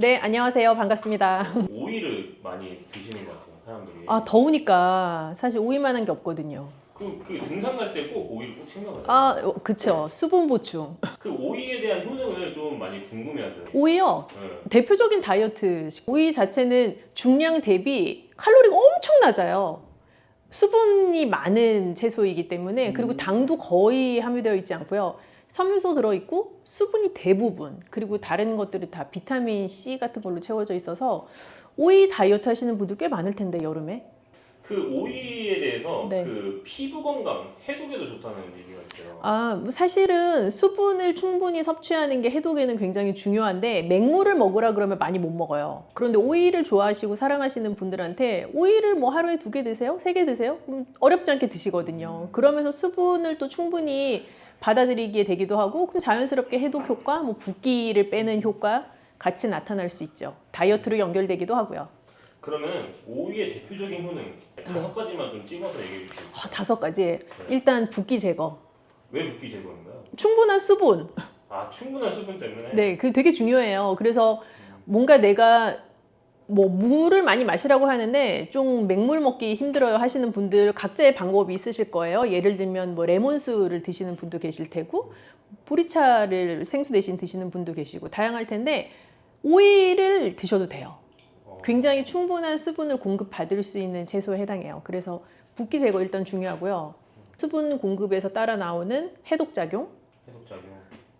네, 안녕하세요. 반갑습니다. 오이를 많이 드시는 것 같아요, 사람들이. 아, 더우니까 사실 오이만한 게 없거든요. 그 등산 갈 때 꼭 오이를 꼭 챙겨가요. 아, 그쵸. 수분 보충. 그 오이에 대한 효능을 좀 많이 궁금해하세요. 오이요. 네. 대표적인 다이어트. 오이 자체는 중량 대비 칼로리가 엄청 낮아요. 수분이 많은 채소이기 때문에, 그리고 당도 거의 함유되어 있지 않고요. 섬유소 들어있고 수분이 대부분, 그리고 다른 것들이 다 비타민 C 같은 걸로 채워져 있어서 오이 다이어트 하시는 분들 꽤 많을 텐데, 여름에. 그 오이에 대해서 네. 그 피부 건강, 해독에도 좋다는 얘기가 있어요. 아, 사실은 수분을 충분히 섭취하는 게 해독에는 굉장히 중요한데 맹물을 먹으라 그러면 많이 못 먹어요. 그런데 오이를 좋아하시고 사랑하시는 분들한테 오이를 뭐 하루에 2개 드세요? 3개 드세요? 어렵지 않게 드시거든요. 그러면서 수분을 또 충분히 받아들이게 되기도 하고, 그럼 자연스럽게 해독 효과, 뭐 붓기를 빼는 효과 같이 나타날 수 있죠. 다이어트로 연결되기도 하고요. 그러면 오이의 대표적인 효능 5가지만 좀 찍어서 얘기해 주세요. 5가지. 일단 붓기 제거. 왜 붓기 제거인가요? 충분한 수분. 아, 충분한 수분 때문에? 네, 그 되게 중요해요. 그래서 뭔가 내가 뭐 물을 많이 마시라고 하는데 좀 맹물 먹기 힘들어요 하시는 분들 각자의 방법이 있으실 거예요. 예를 들면 뭐 레몬수를 드시는 분도 계실 테고, 보리차를 생수 대신 드시는 분도 계시고 다양할 텐데, 오이를 드셔도 돼요. 굉장히 충분한 수분을 공급받을 수 있는 채소에 해당해요. 그래서 붓기 제거 일단 중요하고요. 수분 공급에서 따라 나오는 해독작용, 해독작용.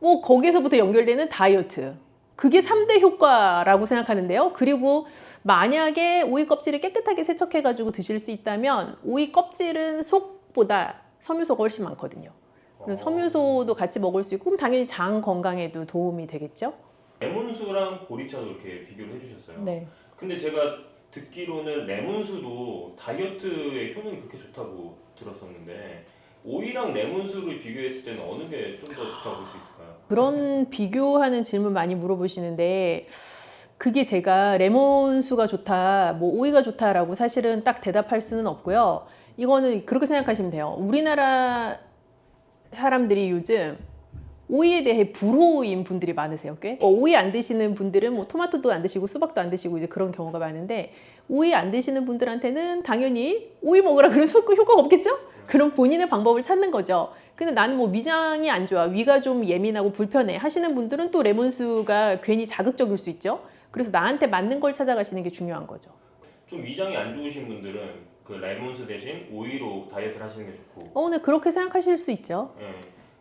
뭐 거기에서부터 연결되는 다이어트. 그게 3대 효과라고 생각하는데요. 그리고 만약에 오이 껍질을 깨끗하게 세척해가지고 드실 수 있다면 오이 껍질은 속보다 섬유소가 훨씬 많거든요. 그래서 섬유소도 같이 먹을 수 있고, 그럼 당연히 장 건강에도 도움이 되겠죠. 레몬수랑 보리차도 이렇게 비교를 해주셨어요. 네. 근데 제가 듣기로는 레몬수도 다이어트에 효능이 그렇게 좋다고 들었었는데 오이랑 레몬수를 비교했을 때는 어느 게 좀 더 좋다고 볼 수 있을까요? 그런 비교하는 질문 많이 물어보시는데, 그게 제가 레몬수가 좋다, 뭐 오이가 좋다라고 사실은 딱 대답할 수는 없고요. 이거는 그렇게 생각하시면 돼요. 우리나라 사람들이 요즘 오이에 대해 불호인 분들이 많으세요, 꽤. 오이 안 드시는 분들은 뭐 토마토도 안 드시고 수박도 안 드시고 이제 그런 경우가 많은데, 오이 안 드시는 분들한테는 당연히 오이 먹으라 그래서 효과가 없겠죠? 그럼 본인의 방법을 찾는 거죠. 근데 나는 뭐 위장이 안 좋아, 위가 좀 예민하고 불편해 하시는 분들은 또 레몬수가 괜히 자극적일 수 있죠. 그래서 나한테 맞는 걸 찾아가시는 게 중요한 거죠. 좀 위장이 안 좋으신 분들은 그 레몬수 대신 오이로 다이어트를 하시는 게 좋고 네, 그렇게 생각하실 수 있죠. 예.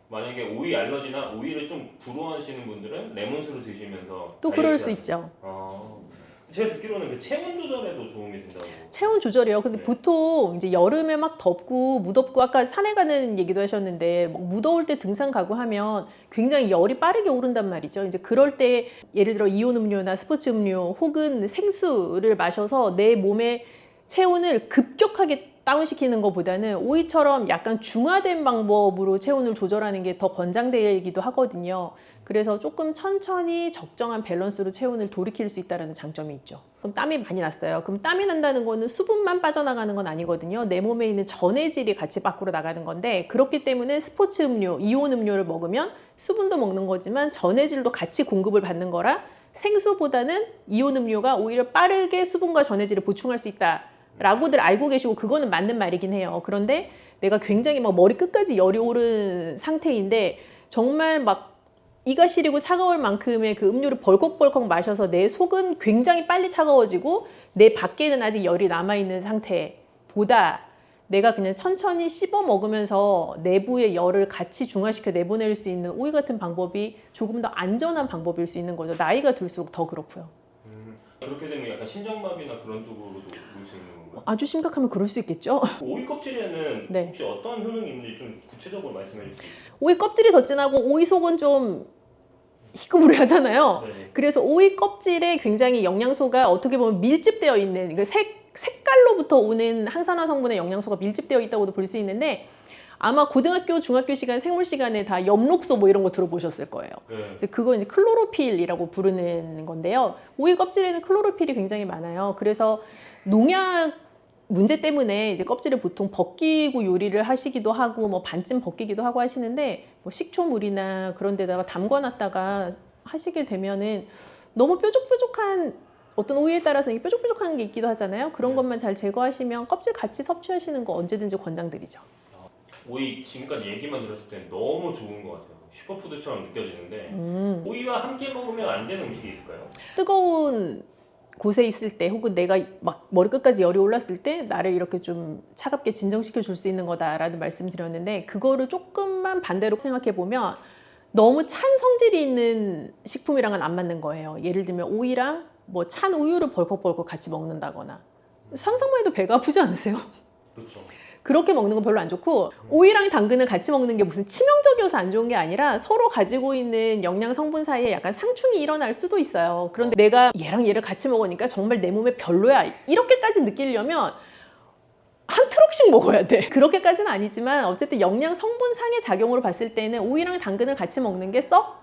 만약에 오이 알러지나 오이를 좀 불호하시는 분들은 레몬수를 드시면서 또 그럴 수 있죠. 제가 듣기로는 그 체온 조절에도 도움이 된다고. 체온 조절이요. 근데 네. 보통 이제 여름에 막 덥고 무덥고, 아까 산에 가는 얘기도 하셨는데, 뭐 무더울 때 등산 가고 하면 굉장히 열이 빠르게 오른단 말이죠. 이제 그럴 때 예를 들어 이온 음료나 스포츠 음료 혹은 생수를 마셔서 내 몸의 체온을 급격하게 다운시키는 것보다는 오이처럼 약간 중화된 방법으로 체온을 조절하는 게 더 권장되기도 하거든요. 그래서 조금 천천히 적정한 밸런스로 체온을 돌이킬 수 있다는 장점이 있죠. 그럼 땀이 많이 났어요. 그럼 땀이 난다는 거는 수분만 빠져나가는 건 아니거든요. 내 몸에 있는 전해질이 같이 밖으로 나가는 건데, 그렇기 때문에 스포츠 음료, 이온 음료를 먹으면 수분도 먹는 거지만 전해질도 같이 공급을 받는 거라 생수보다는 이온 음료가 오히려 빠르게 수분과 전해질을 보충할 수 있다 라고들 알고 계시고, 그거는 맞는 말이긴 해요. 그런데 내가 굉장히 막 머리 끝까지 열이 오른 상태인데 정말 막 이가 시리고 차가울 만큼의 그 음료를 벌컥벌컥 마셔서 내 속은 굉장히 빨리 차가워지고 내 밖에는 아직 열이 남아있는 상태보다 내가 그냥 천천히 씹어 먹으면서 내부의 열을 같이 중화시켜 내보낼 수 있는 오이 같은 방법이 조금 더 안전한 방법일 수 있는 거죠. 나이가 들수록 더 그렇고요. 그렇게 되면 약간 심장마비나 그런 쪽으로도 올 수 있는 건가요? 아주 심각하면 그럴 수 있겠죠. 오이 껍질에는 네. 혹시 어떤 효능이 있는지 좀 구체적으로 말씀해 주실 수 있어요? 오이 껍질이 더 진하고 오이 속은 좀 희끄무레하잖아요. 네네. 그래서 오이 껍질에 굉장히 영양소가 어떻게 보면 밀집되어 있는, 그러니까 색깔로부터 오는 항산화 성분의 영양소가 밀집되어 있다고도 볼 수 있는데, 아마 고등학교, 중학교 시간, 생물 시간에 다 엽록소 뭐 이런 거 들어보셨을 거예요. 네. 그거 이제 클로로필이라고 부르는 건데요. 오이 껍질에는 클로로필이 굉장히 많아요. 그래서 농약 문제 때문에 이제 껍질을 보통 벗기고 요리를 하시기도 하고, 뭐 반쯤 벗기기도 하고 하시는데, 뭐 식초물이나 그런 데다가 담궈놨다가 하시게 되면은 너무 뾰족뾰족한 어떤 오이에 따라서 이 뾰족뾰족한 게 있기도 하잖아요. 그런 것만 잘 제거하시면 껍질 같이 섭취하시는 거 언제든지 권장드리죠. 오이 지금까지 얘기만 들었을 때 너무 좋은 것 같아요. 슈퍼푸드처럼 느껴지는데 오이와 함께 먹으면 안 되는 음식이 있을까요? 뜨거운 곳에 있을 때 혹은 내가 막 머리끝까지 열이 올랐을 때 나를 이렇게 좀 차갑게 진정시켜 줄 수 있는 거다라는 말씀 드렸는데, 그거를 조금만 반대로 생각해 보면 너무 찬 성질이 있는 식품이랑은 안 맞는 거예요. 예를 들면 오이랑 뭐 찬 우유를 벌컥벌컥 같이 먹는다거나, 상상만 해도 배가 아프지 않으세요? 그렇죠. 그렇게 먹는 건 별로 안 좋고, 오이랑 당근을 같이 먹는 게 무슨 치명적이어서 안 좋은 게 아니라 서로 가지고 있는 영양 성분 사이에 약간 상충이 일어날 수도 있어요. 그런데 내가 얘랑 얘를 같이 먹으니까 정말 내 몸에 별로야, 이렇게까지 느끼려면 한 트럭씩 먹어야 돼. 그렇게까지는 아니지만 어쨌든 영양 성분 상의 작용으로 봤을 때는 오이랑 당근을 같이 먹는 게 썩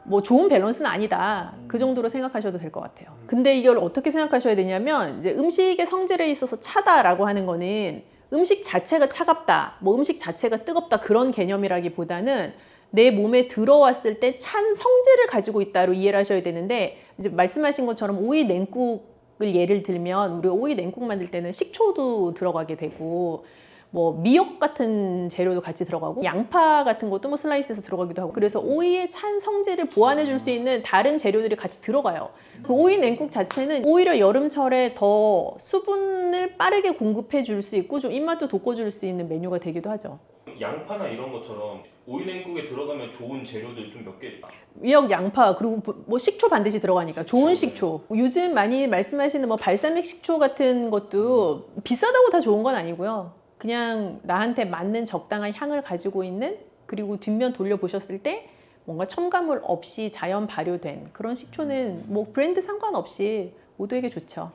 뭐 좋은 밸런스는 아니다. 그 정도로 생각하셔도 될 것 같아요. 근데 이걸 어떻게 생각하셔야 되냐면, 이제 음식의 성질에 있어서 차다라고 하는 거는 음식 자체가 차갑다, 뭐 음식 자체가 뜨겁다, 그런 개념이라기보다는 내 몸에 들어왔을 때 찬 성질을 가지고 있다로 이해를 하셔야 되는데, 이제 말씀하신 것처럼 오이 냉국을 예를 들면 우리가 오이 냉국 만들 때는 식초도 들어가게 되고 뭐 미역 같은 재료도 같이 들어가고 양파 같은 것도 뭐 슬라이스해서 들어가기도 하고, 그래서 오이의 찬 성질을 보완해 줄 수 있는 다른 재료들이 같이 들어가요. 그 오이 냉국 자체는 오히려 여름철에 더 수분을 빠르게 공급해 줄 수 있고 좀 입맛도 돋궈줄 수 있는 메뉴가 되기도 하죠. 양파나 이런 것처럼 오이 냉국에 들어가면 좋은 재료들 좀 몇 개. 미역, 양파, 그리고 뭐 식초 반드시 들어가니까 좋은 식초. 요즘 많이 말씀하시는 뭐 발사믹 식초 같은 것도 비싸다고 다 좋은 건 아니고요. 그냥 나한테 맞는 적당한 향을 가지고 있는, 그리고 뒷면 돌려보셨을 때 뭔가 첨가물 없이 자연 발효된 그런 식초는 뭐 브랜드 상관없이 모두에게 좋죠.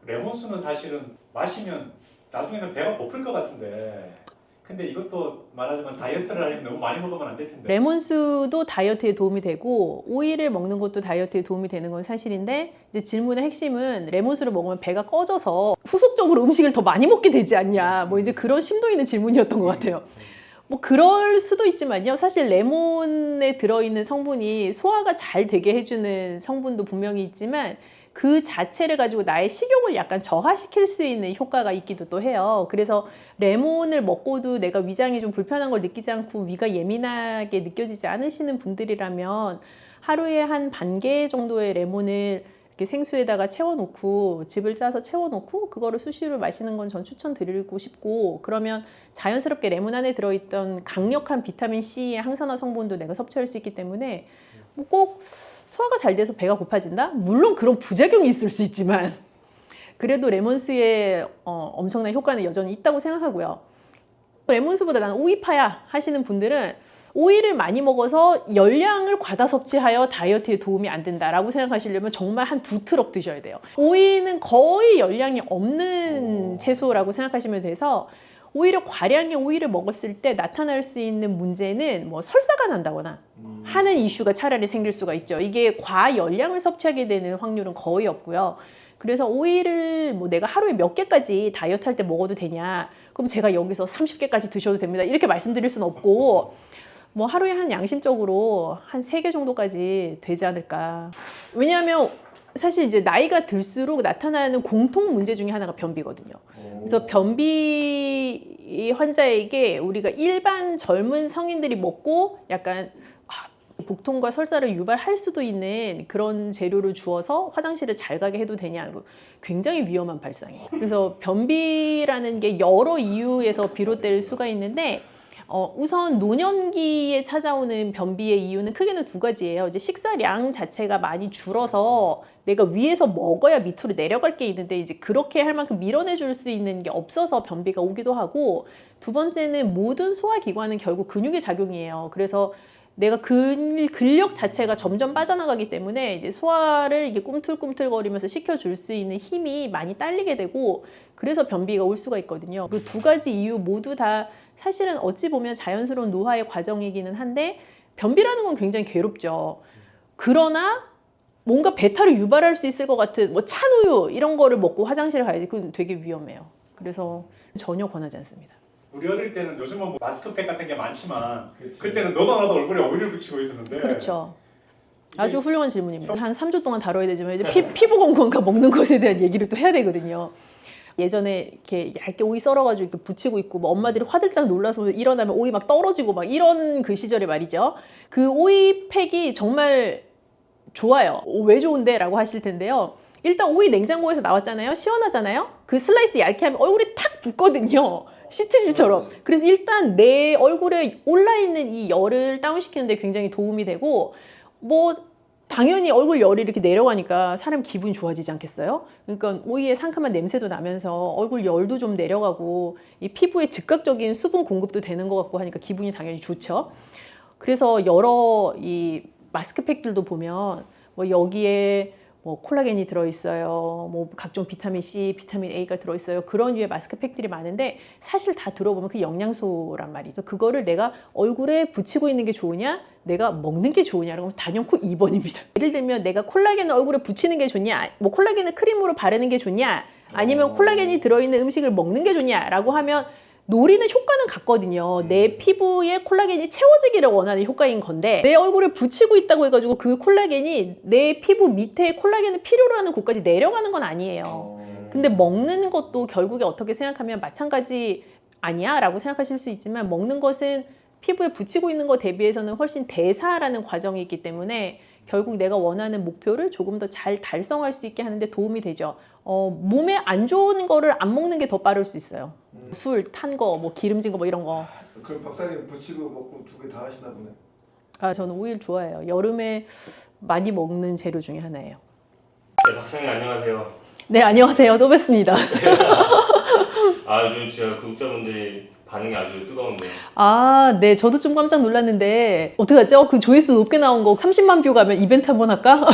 레몬수는 사실은 마시면 나중에는 배가 고플 것 같은데, 근데 이것도 말하자면 다이어트를 하려면 너무 많이 먹으면 안 될 텐데. 레몬수도 다이어트에 도움이 되고 오이를 먹는 것도 다이어트에 도움이 되는 건 사실인데, 이제 질문의 핵심은 레몬수를 먹으면 배가 꺼져서 후속적으로 음식을 더 많이 먹게 되지 않냐, 뭐 이제 그런 심도 있는 질문이었던 것 같아요. 뭐 그럴 수도 있지만요, 사실 레몬에 들어있는 성분이 소화가 잘 되게 해주는 성분도 분명히 있지만 그 자체를 가지고 나의 식욕을 약간 저하시킬 수 있는 효과가 있기도 또 해요. 그래서 레몬을 먹고도 내가 위장이 좀 불편한 걸 느끼지 않고 위가 예민하게 느껴지지 않으시는 분들이라면 하루에 한 반 개 정도의 레몬을 이렇게 생수에다가 채워놓고, 즙을 짜서 채워놓고 그거를 수시로 마시는 건 전 추천드리고 싶고, 그러면 자연스럽게 레몬 안에 들어있던 강력한 비타민 C의 항산화 성분도 내가 섭취할 수 있기 때문에 뭐 꼭 소화가 잘 돼서 배가 고파진다? 물론 그런 부작용이 있을 수 있지만 그래도 레몬수의 엄청난 효과는 여전히 있다고 생각하고요. 레몬수보다 나는 오이파야 하시는 분들은 오이를 많이 먹어서 열량을 과다 섭취하여 다이어트에 도움이 안 된다라고 생각하시려면 정말 한 2트럭 드셔야 돼요. 오이는 거의 열량이 없는 채소라고 생각하시면 돼서 오히려 과량의 오이를 먹었을 때 나타날 수 있는 문제는 뭐 설사가 난다거나 하는 이슈가 차라리 생길 수가 있죠. 이게 과열량을 섭취하게 되는 확률은 거의 없고요. 그래서 오이를 뭐 내가 하루에 몇 개까지 다이어트 할 때 먹어도 되냐, 그럼 제가 여기서 30개까지 드셔도 됩니다, 이렇게 말씀드릴 수는 없고, 뭐 하루에 한 양심적으로 한 3개 정도까지 되지 않을까. 왜냐하면 사실 이제 나이가 들수록 나타나는 공통 문제 중에 하나가 변비거든요. 그래서 변비 환자에게 우리가 일반 젊은 성인들이 먹고 약간 복통과 설사를 유발할 수도 있는 그런 재료를 주어서 화장실을 잘 가게 해도 되냐, 굉장히 위험한 발상이에요. 그래서 변비라는 게 여러 이유에서 비롯될 수가 있는데, 우선 노년기에 찾아오는 변비의 이유는 크게는 2가지예요. 이제 식사량 자체가 많이 줄어서 내가 위에서 먹어야 밑으로 내려갈 게 있는데 이제 그렇게 할 만큼 밀어내 줄 수 있는 게 없어서 변비가 오기도 하고, 2번째는 모든 소화기관은 결국 근육의 작용이에요. 그래서 내가 근력 자체가 점점 빠져나가기 때문에 이제 소화를 이게 꿈틀꿈틀거리면서 시켜줄 수 있는 힘이 많이 딸리게 되고, 그래서 변비가 올 수가 있거든요. 그 2가지 이유 모두 다 사실은 어찌 보면 자연스러운 노화의 과정이기는 한데, 변비라는 건 굉장히 괴롭죠. 그러나 뭔가 배탈을 유발할 수 있을 것 같은 뭐 찬 우유 이런 거를 먹고 화장실에 가야지, 그건 되게 위험해요. 그래서 전혀 권하지 않습니다. 우리 어릴 때는 요즘은 뭐 마스크팩 같은 게 많지만, 그때는 너도 나도 얼굴에 오일을 붙이고 있었는데, 그렇죠. 아주 훌륭한 질문입니다. 한 3주 동안 다뤄야 되지만 이제 피부 건강과 먹는 것에 대한 얘기를 또 해야 되거든요. 예전에 이렇게 얇게 오이 썰어가지고 이렇게 붙이고 있고 뭐 엄마들이 화들짝 놀라서 일어나면 오이 막 떨어지고 막 이런 그 시절에 말이죠. 그 오이팩이 정말 좋아요. 왜 좋은데? 라고 하실 텐데요. 일단 오이 냉장고에서 나왔잖아요. 시원하잖아요. 그 슬라이스 얇게 하면 얼굴이 탁 붙거든요. 시트지처럼. 그래서 일단 내 얼굴에 올라있는 이 열을 다운시키는 데 굉장히 도움이 되고 뭐 당연히 얼굴 열이 이렇게 내려가니까 사람 기분이 좋아지지 않겠어요? 그러니까 오이의 상큼한 냄새도 나면서 얼굴 열도 좀 내려가고 이 피부에 즉각적인 수분 공급도 되는 것 같고 하니까 기분이 당연히 좋죠. 그래서 여러 이 마스크팩들도 보면 뭐 여기에 뭐 콜라겐이 들어있어요. 뭐 각종 비타민 C, 비타민 A가 들어있어요. 그런 류의 마스크팩들이 많은데 사실 다 들어보면 그 영양소란 말이죠. 그거를 내가 얼굴에 붙이고 있는 게 좋으냐? 내가 먹는 게 좋으냐라고 하면 단연코 2번입니다. 예를 들면 내가 콜라겐을 얼굴에 붙이는 게 좋냐? 뭐 콜라겐을 크림으로 바르는 게 좋냐? 아니면 콜라겐이 들어있는 음식을 먹는 게 좋냐라고 하면 노리는 효과는 같거든요. 내 피부에 콜라겐이 채워지기를 원하는 효과인 건데 내 얼굴에 붙이고 있다고 해가지고 그 콜라겐이 내 피부 밑에 콜라겐을 필요로 하는 곳까지 내려가는 건 아니에요. 근데 먹는 것도 결국에 어떻게 생각하면 마찬가지 아니야? 라고 생각하실 수 있지만 먹는 것은 피부에 붙이고 있는 것 대비해서는 훨씬 대사라는 과정이 있기 때문에 결국 내가 원하는 목표를 조금 더 잘 달성할 수 있게 하는데 도움이 되죠. 몸에 안 좋은 거를 안 먹는 게 더 빠를 수 있어요. 술, 탄 거, 뭐 기름진 거 뭐 이런 거. 그럼 박사님 붙이고 먹고 두 개 다 하시나 보네. 아, 저는 오일 좋아해요. 여름에 많이 먹는 재료 중에 하나예요. 네, 박사님 안녕하세요. 네, 안녕하세요. 또 뵙습니다. 아, 요즘 진짜 구독자분들이 반응이 아주 뜨거운데요. 아, 네. 저도 좀 깜짝 놀랐는데 어떡하죠? 그 조회수 높게 나온 거 30만 뷰 가면 이벤트 한번 할까?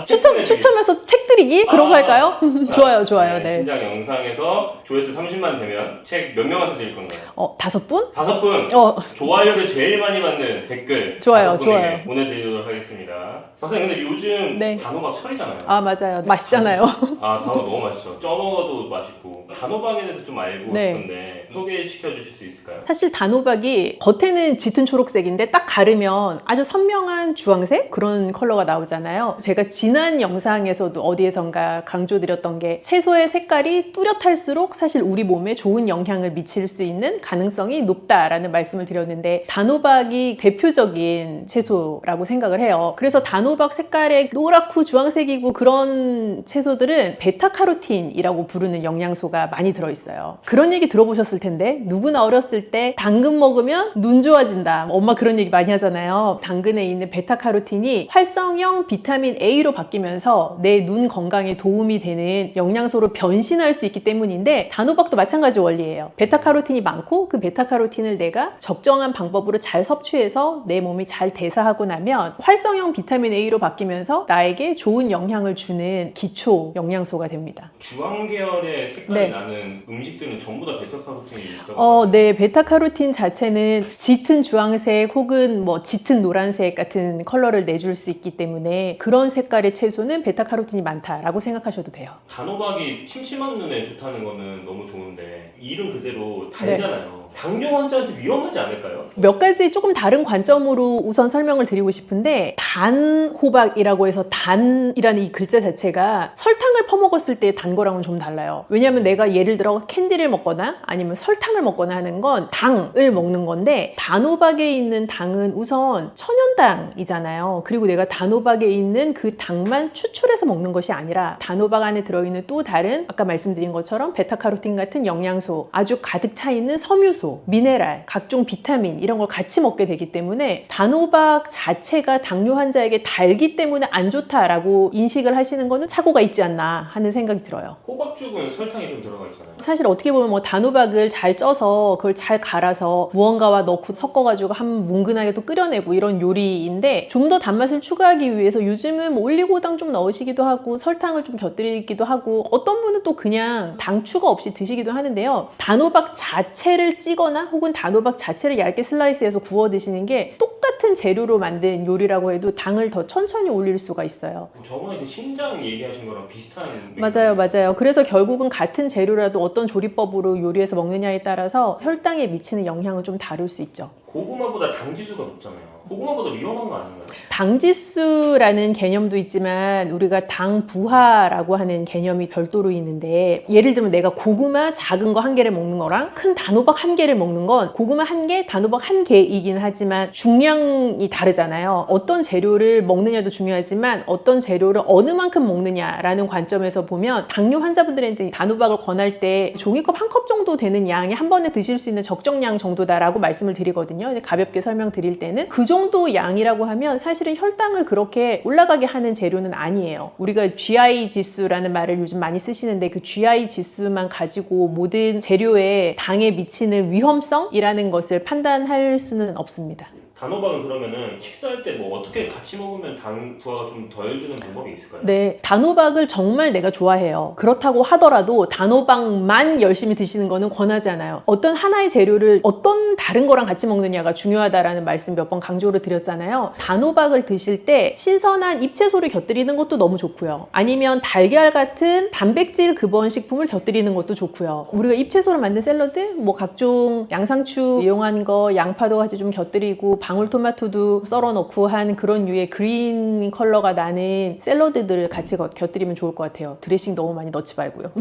추첨해서 책 드리기? 그런 거 할까요? 좋아요, 좋아요. 네. 신작 영상에서 조회수 30만 되면 책 몇 명한테 드릴 건가요? 5분? 5분! 좋아요를 제일 많이 받는 댓글 좋아요, 5분에게 좋아요. 보내드리도록 하겠습니다. 박사님 근데 요즘 네. 단호박 철이잖아요. 아, 맞아요. 맛있잖아요. 아, 단호박 너무 맛있죠. 쪄 먹어도 맛있고. 단호박에 대해서 좀 알고 네. 싶은데 소개시켜 주실 수 있을까요? 사실 단호박이 겉에는 짙은 초록색인데 딱 가르면 아주 선명한 주황색 그런 컬러가 나오잖아요. 제가 지난 영상에서도 어디에선가 강조드렸던 게 채소의 색깔이 뚜렷할수록 사실 우리 몸에 좋은 영향을 미칠 수 있는 가능성이 높다라는 말씀을 드렸는데 단호박이 대표적인 채소라고 생각을 해요. 그래서 단호박 색깔의 노랗고 주황색이고 그런 채소들은 베타카로틴이라고 부르는 영양소가 많이 들어있어요. 그런 얘기 들어보셨을 텐데 누구나 어렸을 때 당근 먹으면 눈 좋아진다. 엄마 그런 얘기 많이 하잖아요. 당근에 있는 베타카로틴이 활성형 비타민 A로 바뀌면서 내 눈 건강에 도움이 되는 영양소로 변신할 수 있기 때문인데 단호박도 마찬가지 원리예요. 베타카로틴이 많고 그 베타카로틴을 내가 적정한 방법으로 잘 섭취해서 내 몸이 잘 대사하고 나면 활성형 비타민 A로 바뀌면서 나에게 좋은 영향을 주는 기초 영양소가 됩니다. 주황 계열의 색깔이 네. 나는 음식들은 전부 다 베타카로틴이 있다고. 네, 베타카로틴 자체는 짙은 주황색 혹은 뭐 짙은 노란색 같은 컬러를 내줄 수 있기 때문에 그런 색깔의 채소는 베타카로틴이 많다라고 생각하셔도 돼요. 단호박이 침침한 눈에 좋다는 거는 너무 좋은데 이름 그대로 달잖아요. 당뇨 환자한테 위험하지 않을까요? 몇 가지 조금 다른 관점으로 우선 설명을 드리고 싶은데 단호박이라고 해서 단이라는 이 글자 자체가 설탕을 퍼먹었을 때 단 거랑은 좀 달라요. 왜냐하면 내가 예를 들어 캔디를 먹거나 아니면 설탕을 먹거나 하는 건 당을 먹는 건데 단호박에 있는 당은 우선 천연당이잖아요. 그리고 내가 단호박에 있는 그 당만 추출해서 먹는 것이 아니라 단호박 안에 들어있는 또 다른 아까 말씀드린 것처럼 베타카로틴 같은 영양소, 아주 가득 차 있는 섬유소, 미네랄, 각종 비타민 이런 걸 같이 먹게 되기 때문에 단호박 자체가 당뇨 환자에게 달기 때문에 안 좋다라고 인식을 하시는 거는 착오가 있지 않나 하는 생각이 들어요. 호박죽은 설탕이 좀 들어가 있잖아요. 사실 어떻게 보면 뭐 단호박을 잘 쪄서 그걸 잘 갈아서 무언가와 넣고 섞어가지고 한 뭉근하게 또 끓여내고 이런 요리인데 좀 더 단맛을 추가하기 위해서 요즘은 뭐 올리고당 좀 넣으시기도 하고 설탕을 좀 곁들이기도 하고 어떤 분은 또 그냥 당 추가 없이 드시기도 하는데요. 단호박 자체를 찌거나 혹은 단호박 자체를 얇게 슬라이스해서 구워 드시는 게 똑같은 재료로 만든 요리라고 해도 당을 더 천천히 올릴 수가 있어요. 저번에 그 신장 얘기하신 거랑 비슷한. 맞아요, 맞아요. 그래서 결국은 같은 재료라도 어떤 조리법으로 요리해서 먹느냐에 따라서 혈당에 미치는 영향은 좀 다를 수 있죠. 고구마보다 당 지수가 높잖아요. 고구마보다 위험한 거 아닌가요? 당지수라는 개념도 있지만 우리가 당부하라고 하는 개념이 별도로 있는데, 예를 들면 내가 고구마 작은 거 한 개를 먹는 거랑 큰 단호박 한 개를 먹는 건 고구마 한 개, 단호박 한 개이긴 하지만 중량이 다르잖아요. 어떤 재료를 먹느냐도 중요하지만 어떤 재료를 어느 만큼 먹느냐라는 관점에서 보면 당뇨 환자분들한테 단호박을 권할 때 종이컵 한 컵 정도 되는 양이 한 번에 드실 수 있는 적정량 정도다라고 말씀을 드리거든요. 가볍게 설명드릴 때는 그 정도 양이라고 하면 사실은 혈당을 그렇게 올라가게 하는 재료는 아니에요. 우리가 GI 지수라는 말을 요즘 많이 쓰시는데 그 GI 지수만 가지고 모든 재료에 당에 미치는 위험성이라는 것을 판단할 수는 없습니다. 단호박은 그러면은 식사할 때 뭐 어떻게 같이 먹으면 당 부하가 좀 덜 드는 방법이 있을까요? 네, 단호박을 정말 내가 좋아해요. 그렇다고 하더라도 단호박만 열심히 드시는 거는 권하지 않아요. 어떤 하나의 재료를 어떤 다른 거랑 같이 먹느냐가 중요하다라는 말씀 몇 번 강조를 드렸잖아요. 단호박을 드실 때 신선한 잎채소를 곁들이는 것도 너무 좋고요. 아니면 달걀 같은 단백질 근원 식품을 곁들이는 것도 좋고요. 우리가 잎채소로 만든 샐러드, 뭐 각종 양상추 이용한 거, 양파도 같이 좀 곁들이고 방울토마토도 썰어 넣고 한 그런 류의 그린 컬러가 나는 샐러드들을 같이 곁들이면 좋을 것 같아요. 드레싱 너무 많이 넣지 말고요.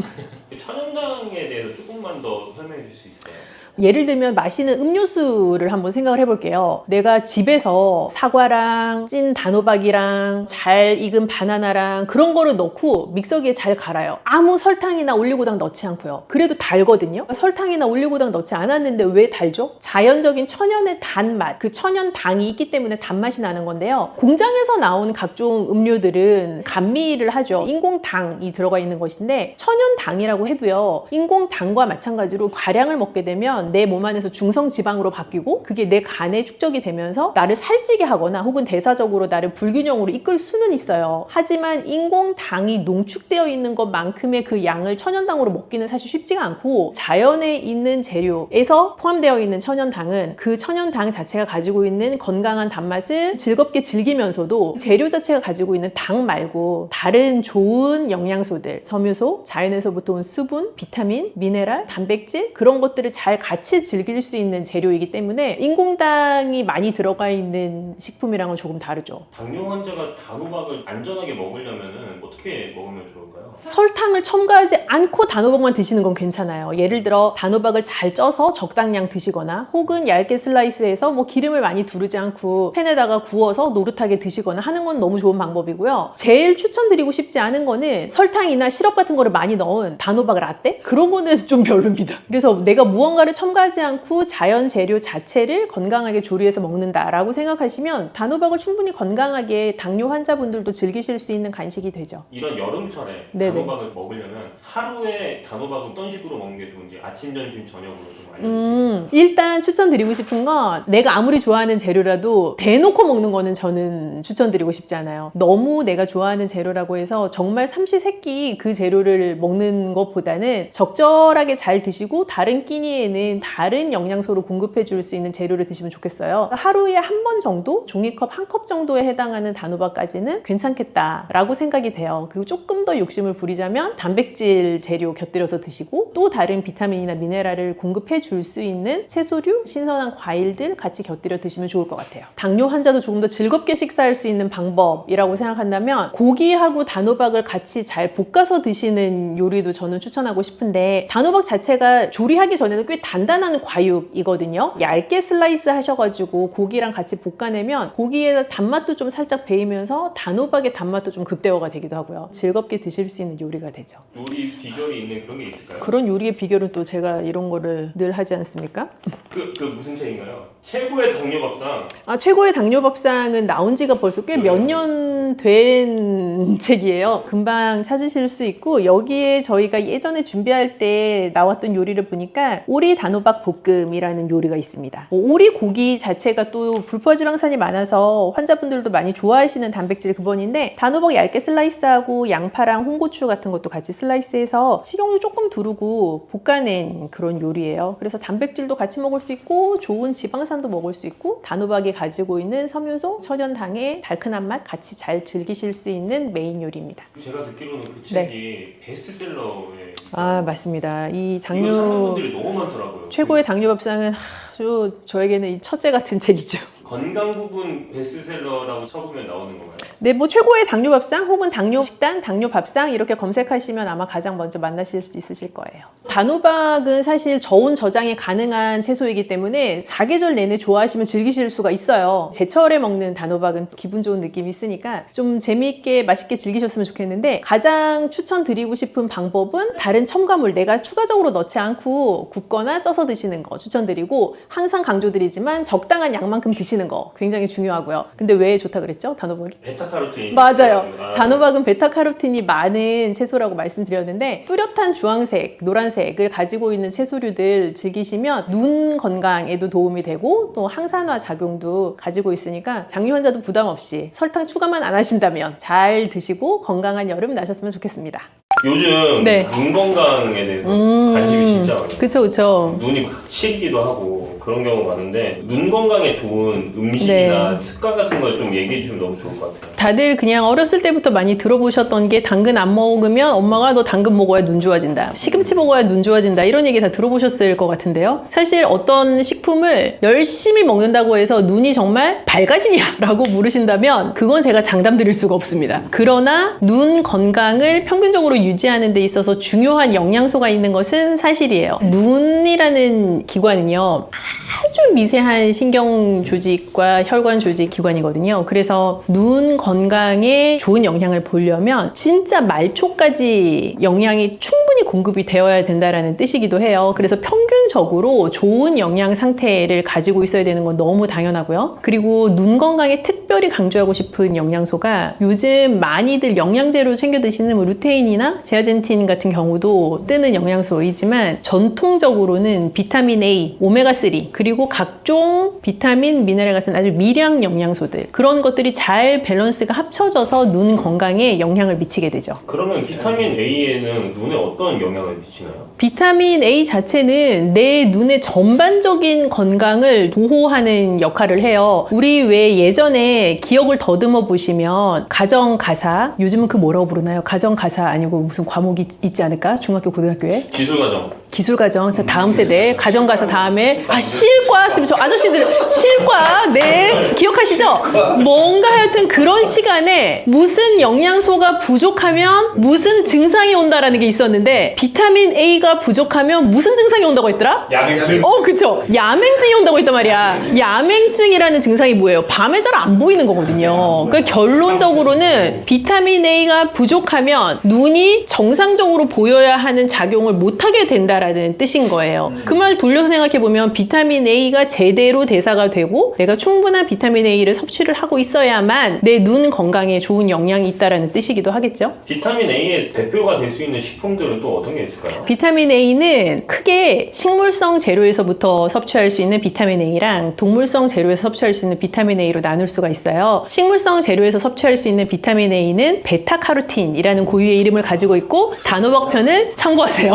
천연당에 대해서 조금만 더 설명해 줄 수 있을까요? 예를 들면 마시는 음료수를 한번 생각을 해볼게요. 내가 집에서 사과랑 찐 단호박이랑 잘 익은 바나나랑 그런 거를 넣고 믹서기에 잘 갈아요. 아무 설탕이나 올리고당 넣지 않고요. 그래도 달거든요. 설탕이나 올리고당 넣지 않았는데 왜 달죠? 자연적인 천연의 단맛, 그 천연당이 있기 때문에 단맛이 나는 건데요. 공장에서 나온 각종 음료들은 감미를 하죠. 인공당이 들어가 있는 것인데 천연당이라고 해도요. 인공당과 마찬가지로 과량을 먹게 되면 내 몸 안에서 중성지방으로 바뀌고 그게 내 간에 축적이 되면서 나를 살찌게 하거나 혹은 대사적으로 나를 불균형으로 이끌 수는 있어요. 하지만 인공당이 농축되어 있는 것만큼의 그 양을 천연당으로 먹기는 사실 쉽지가 않고, 자연에 있는 재료에서 포함되어 있는 천연당은 그 천연당 자체가 가지고 있는 건강한 단맛을 즐겁게 즐기면서도 재료 자체가 가지고 있는 당 말고 다른 좋은 영양소들, 섬유소, 자연에서부터 온 수분, 비타민, 미네랄, 단백질 그런 것들을 잘 같이 즐길 수 있는 재료이기 때문에 인공당이 많이 들어가 있는 식품이랑은 조금 다르죠. 당뇨 환자가 단호박을 안전하게 먹으려면은 어떻게 먹으면 좋을까요? 설탕을 첨가하지 않고 단호박만 드시는 건 괜찮아요. 예를 들어 단호박을 잘 쪄서 적당량 드시거나 혹은 얇게 슬라이스해서 뭐 기름을 많이 두르지 않고 팬에다가 구워서 노릇하게 드시거나 하는 건 너무 좋은 방법이고요. 제일 추천드리고 싶지 않은 거는 설탕이나 시럽 같은 거를 많이 넣은 단호박 라떼? 그런 거는 좀 별로입니다. 그래서 내가 무언가를 첨가하지 않고 자연 재료 자체를 건강하게 조리해서 먹는다라고 생각하시면 단호박을 충분히 건강하게 당뇨 환자분들도 즐기실 수 있는 간식이 되죠. 이런 여름철에 네네. 단호박을 먹으려면 하루에 단호박은 어떤 식으로 먹는 게 좋은지 아침, 점심, 저녁으로 좀 알려주세요. 일단 추천드리고 싶은 건 내가 아무리 좋아하는 재료라도 대놓고 먹는 거는 저는 추천드리고 싶지 않아요. 너무 내가 좋아하는 재료라고 해서 정말 삼시세끼 그 재료를 먹는 것보다는 적절하게 잘 드시고 다른 끼니에는 다른 영양소를 공급해 줄 수 있는 재료를 드시면 좋겠어요. 하루에 한 번 정도, 종이컵 한 컵 정도에 해당하는 단호박까지는 괜찮겠다라고 생각이 돼요. 그리고 조금 더 욕심을 부리자면 단백질 재료 곁들여서 드시고 또 다른 비타민이나 미네랄을 공급해 줄 수 있는 채소류, 신선한 과일들 같이 곁들여 드시면 좋을 것 같아요. 당뇨 환자도 조금 더 즐겁게 식사할 수 있는 방법이라고 생각한다면 고기하고 단호박을 같이 잘 볶아서 드시는 요리도 저는 추천하고 싶은데, 단호박 자체가 조리하기 전에는 꽤 단단한 과육이거든요. 얇게 슬라이스 하셔가지고 고기랑 같이 볶아내면 고기에 단맛도 좀 살짝 배이면서 단호박의 단맛도 좀 급대화가 되기도 하고요. 즐겁게 드실 수 있는 요리가 되죠. 요리 비결이 있는 그런 게 있을까요? 그런 요리의 비결은 또 제가 이런 거를 늘 하지 않습니까? 그 무슨 책인가요? 최고의 당뇨 밥상. 최고의 당뇨 밥상은 나온 지가 벌써 꽤 몇 년 된 책이에요. 금방 찾으실 수 있고, 여기에 저희가 예전에 준비할 때 나왔던 요리를 보니까 오리 단호박 볶음이라는 요리가 있습니다. 오리 고기 자체가 또 불포지방산이 많아서 환자분들도 많이 좋아하시는 단백질 근본인데, 단호박 얇게 슬라이스하고 양파랑 홍고추 같은 것도 같이 슬라이스해서 식용유 조금 두르고 볶아낸 그런 요리예요. 그래서 단백질도 같이 먹을 수 있고 좋은 지방산도 먹을 수 있고 단호박이 가지고 있는 섬유소, 천연당의 달큰한 맛 같이 잘 즐기실 수 있는 메인 요리입니다. 제가 듣기로는 그 책이 베스트셀러에 맞습니다. 이 이거 찾는 당뇨 분들이 너무 많더라고요. 최고의 당뇨 밥상은 아주 저에게는 이 첫째 같은 책이죠. 건강 부분 베스트셀러라고 쳐보면 나오는 건가요? 네, 뭐 최고의 당뇨 밥상 혹은 당뇨 식단, 당뇨 밥상 이렇게 검색하시면 아마 가장 먼저 만나실 수 있으실 거예요. 단호박은 사실 저온 저장이 가능한 채소이기 때문에 사계절 내내 좋아하시면 즐기실 수가 있어요. 제철에 먹는 단호박은 기분 좋은 느낌이 있으니까 좀 재미있게 맛있게 즐기셨으면 좋겠는데 가장 추천드리고 싶은 방법은 다른 첨가물 내가 추가적으로 넣지 않고 굽거나 쪄서 드시는 거 추천드리고 항상 강조드리지만 적당한 양만큼 드시는 거 굉장히 중요하고요. 근데 왜 좋다 그랬죠? 단호박이? 베타카로틴. 맞아요. 단호박은 베타카로틴이 많은 채소라고 말씀드렸는데 뚜렷한 주황색, 노란색을 가지고 있는 채소류들 즐기시면 눈 건강에도 도움이 되고 또 항산화 작용도 가지고 있으니까 당뇨 환자도 부담 없이 설탕 추가만 안 하신다면 잘 드시고 건강한 여름 나셨으면 좋겠습니다. 요즘 네. 눈 건강에 대해서 관심이 진짜 많아요. 그쵸, 그쵸. 눈이 막 치기도 하고 그런 경우가 많은데 눈 건강에 좋은 음식이나 습관 같은 걸 좀 얘기해 주시면 너무 좋을 것 같아요. 다들 그냥 어렸을 때부터 많이 들어보셨던 게 당근 안 먹으면 엄마가 너 당근 먹어야 눈 좋아진다. 시금치 먹어야 눈 좋아진다. 이런 얘기 다 들어보셨을 것 같은데요. 사실 어떤 식품을 열심히 먹는다고 해서 눈이 정말 밝아지냐라고 물으신다면 그건 제가 장담 드릴 수가 없습니다. 그러나 눈 건강을 평균적으로 유지하는 데 있어서 중요한 영양소가 있는 것은 사실이에요. 눈이라는 기관은요. 아주 미세한 신경 조직과 혈관 조직 기관이거든요. 그래서 눈 건강에 좋은 영향을 보려면 진짜 말초까지 영양이 충분히 공급이 되어야 된다는 뜻이기도 해요. 그래서 평균적으로 좋은 영양 상태를 가지고 있어야 되는 건 너무 당연하고요. 그리고 눈 건강에 특별히 강조하고 싶은 영양소가 요즘 많이들 영양제로 챙겨 드시는 뭐 루테인이나 제아젠틴 같은 경우도 뜨는 영양소이지만 전통적으로는 비타민 A, 오메가3 그리고 각종 비타민, 미네랄 같은 아주 미량 영양소들 그런 것들이 잘 밸런스가 합쳐져서 눈 건강에 영향을 미치게 되죠. 그러면 비타민 A에는 눈에 어떤 영향을 미치나요? 비타민 A 자체는 내 눈의 전반적인 건강을 보호하는 역할을 해요. 우리 왜 예전에 기억을 더듬어 보시면 가정가사, 요즘은 그 뭐라고 부르나요? 가정가사 아니고 무슨 과목이 있지 않을까? 중학교, 고등학교에? 기술과정. 기술과정, 다음 세대, 가정가사 다음에 실과, 지금 저 아저씨들 실과, 네, 기억하시죠? 뭔가 하여튼 그런 시간에 무슨 영양소가 부족하면 무슨 증상이 온다라는 게 있었는데 비타민 A가 부족하면 무슨 증상이 온다고 했더라? 야맹증. 그쵸. 야맹증이 온다고 했단 말이야. 야맹증이라는 증상이 뭐예요? 밤에 잘 안 보이는 거거든요. 그러니까 결론적으로는 비타민 A가 부족하면 눈이 정상적으로 보여야 하는 작용을 못하게 된다라는 뜻인 거예요. 그 말 돌려서 생각해보면 비타민 A가 제대로 대사가 되고 내가 충분한 비타민 A를 섭취를 하고 있어야만 내 눈 건강에 좋은 영향이 있다라는 뜻이기도 하겠죠. 비타민 A의 대표가 될 수 있는 식품들은 또 어떤 게 있을까요? 비타민 A는 크게 식물성 재료에서부터 섭취할 수 있는 비타민 A랑 동물성 재료에서 섭취할 수 있는 비타민 A로 나눌 수가 있어요. 식물성 재료에서 섭취할 수 있는 비타민 A는 베타카로틴이라는 고유의 이름을 가지고 있고 단호박 편을 참고하세요.